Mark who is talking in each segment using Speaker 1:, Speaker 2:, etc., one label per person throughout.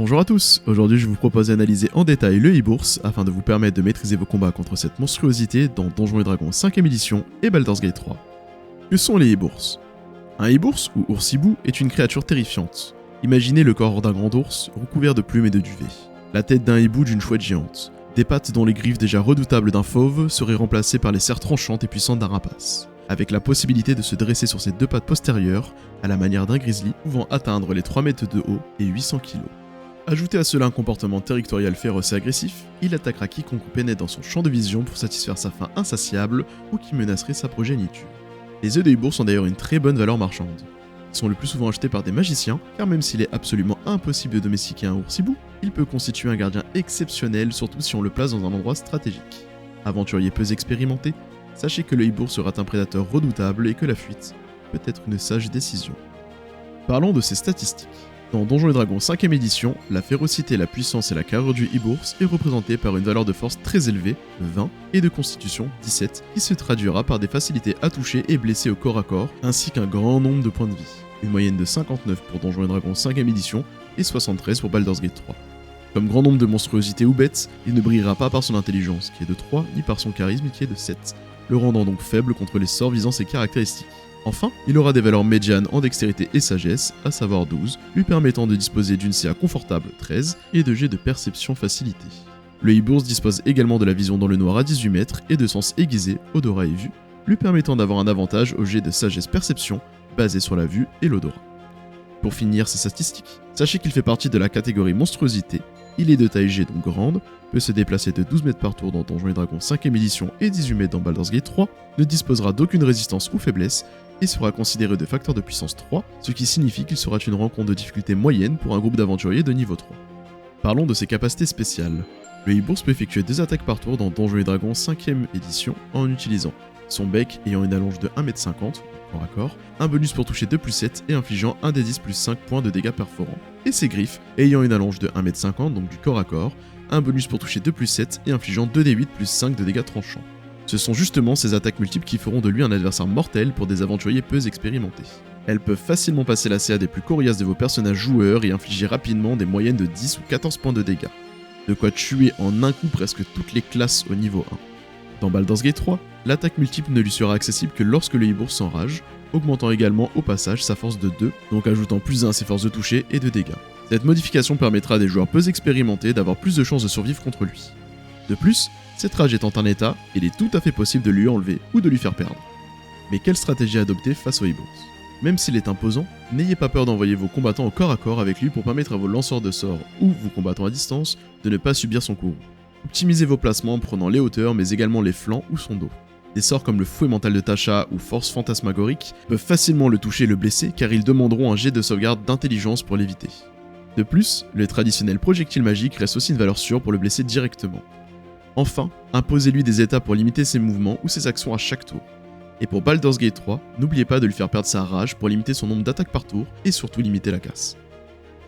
Speaker 1: Bonjour à tous, aujourd'hui je vous propose d'analyser en détail le e-bourse afin de vous permettre de maîtriser vos combats contre cette monstruosité dans Donjons & Dragons 5ème édition et Baldur's Gate 3. Que sont les e-bourses? Un e-bourse, ou ours-hibou, est une créature terrifiante. Imaginez le corps d'un grand ours recouvert de plumes et de duvet, la tête d'un hibou d'une chouette géante, des pattes dont les griffes déjà redoutables d'un fauve seraient remplacées par les serres tranchantes et puissantes d'un rapace, avec la possibilité de se dresser sur ses deux pattes postérieures à la manière d'un grizzly pouvant atteindre les 3 mètres de haut et 800 kg. Ajoutez à cela un comportement territorial féroce et agressif, il attaquera quiconque pénètre dans son champ de vision pour satisfaire sa faim insatiable ou qui menacerait sa progéniture. Les œufs de hibou ont d'ailleurs une très bonne valeur marchande. Ils sont le plus souvent achetés par des magiciens, car même s'il est absolument impossible de domestiquer un ours hibou, il peut constituer un gardien exceptionnel, surtout si on le place dans un endroit stratégique. Aventurier peu expérimenté, sachez que le hibou sera un prédateur redoutable et que la fuite peut être une sage décision. Parlons de ses statistiques. Dans Donjons & Dragons 5ème édition, la férocité, la puissance et la carrure du hibou est représentée par une valeur de force très élevée, 20, et de constitution, 17, qui se traduira par des facilités à toucher et blesser au corps à corps, ainsi qu'un grand nombre de points de vie. Une moyenne de 59 pour Donjons & Dragons 5ème édition et 73 pour Baldur's Gate 3. Comme grand nombre de monstruosités ou bêtes, il ne brillera pas par son intelligence, qui est de 3, ni par son charisme, qui est de 7, le rendant donc faible contre les sorts visant ses caractéristiques. Enfin, il aura des valeurs médianes en dextérité et sagesse, à savoir 12, lui permettant de disposer d'une CA confortable 13 et de jet de perception facilité. Le hibou dispose également de la vision dans le noir à 18 mètres et de sens aiguisé, odorat et vue, lui permettant d'avoir un avantage au jet de sagesse perception basé sur la vue et l'odorat. Pour finir ses statistiques, sachez qu'il fait partie de la catégorie monstruosité, il est de taille G donc grande, peut se déplacer de 12 mètres par tour dans Donjons & Dragons 5ème édition et 18 mètres dans Baldur's Gate 3, ne disposera d'aucune résistance ou faiblesse, et sera considéré de facteur de puissance 3, ce qui signifie qu'il sera une rencontre de difficulté moyenne pour un groupe d'aventuriers de niveau 3. Parlons de ses capacités spéciales. Le hibou peut effectuer 2 attaques par tour dans Donjons & Dragons 5ème édition en utilisant son bec ayant une allonge de 1m50, corps à corps, un bonus pour toucher 2+7 et infligeant 1d10 plus 5 points de dégâts perforants, et ses griffes ayant une allonge de 1m50 donc du corps à corps, un bonus pour toucher 2+7 et infligeant 2d8 plus 5 de dégâts tranchants. Ce sont justement ces attaques multiples qui feront de lui un adversaire mortel pour des aventuriers peu expérimentés. Elles peuvent facilement passer la CA des plus coriaces de vos personnages joueurs et infliger rapidement des moyennes de 10 ou 14 points de dégâts. De quoi tuer en un coup presque toutes les classes au niveau 1. Dans Baldur's Gate 3, l'attaque multiple ne lui sera accessible que lorsque le hibou s'enrage, augmentant également au passage sa force de 2, donc ajoutant plus 1 à ses forces de toucher et de dégâts. Cette modification permettra à des joueurs peu expérimentés d'avoir plus de chances de survivre contre lui. De plus, cette rage étant un état, il est tout à fait possible de lui enlever ou de lui faire perdre. Mais quelle stratégie adopter face au hibou? Même s'il est imposant, n'ayez pas peur d'envoyer vos combattants au corps à corps avec lui pour permettre à vos lanceurs de sorts ou vos combattants à distance de ne pas subir son courroux. Optimisez vos placements en prenant les hauteurs mais également les flancs ou son dos. Des sorts comme le fouet mental de Tasha ou force fantasmagorique peuvent facilement le toucher et le blesser car ils demanderont un jet de sauvegarde d'intelligence pour l'éviter. De plus, le traditionnel projectile magique reste aussi une valeur sûre pour le blesser directement. Enfin, imposez-lui des états pour limiter ses mouvements ou ses actions à chaque tour. Et pour Baldur's Gate 3, n'oubliez pas de lui faire perdre sa rage pour limiter son nombre d'attaques par tour et surtout limiter la casse.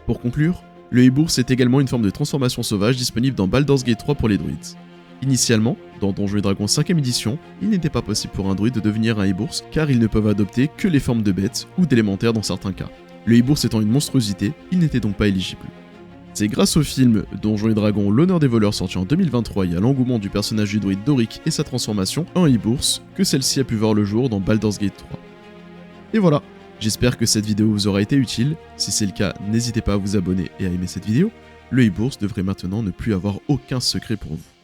Speaker 1: Pour conclure, le hibou est également une forme de transformation sauvage disponible dans Baldur's Gate 3 pour les druides. Initialement, dans Donjons & Dragons 5ème édition, il n'était pas possible pour un druide de devenir un hibou car ils ne peuvent adopter que les formes de bêtes ou d'élémentaires dans certains cas. Le hibou étant une monstruosité, il n'était donc pas éligible. C'est grâce au film Donjons & Dragons l'honneur des voleurs sorti en 2023 et à l'engouement du personnage du druide Doric et sa transformation en hibou que celle-ci a pu voir le jour dans Baldur's Gate 3. Et voilà, j'espère que cette vidéo vous aura été utile, si c'est le cas n'hésitez pas à vous abonner et à aimer cette vidéo, le hibou devrait maintenant ne plus avoir aucun secret pour vous.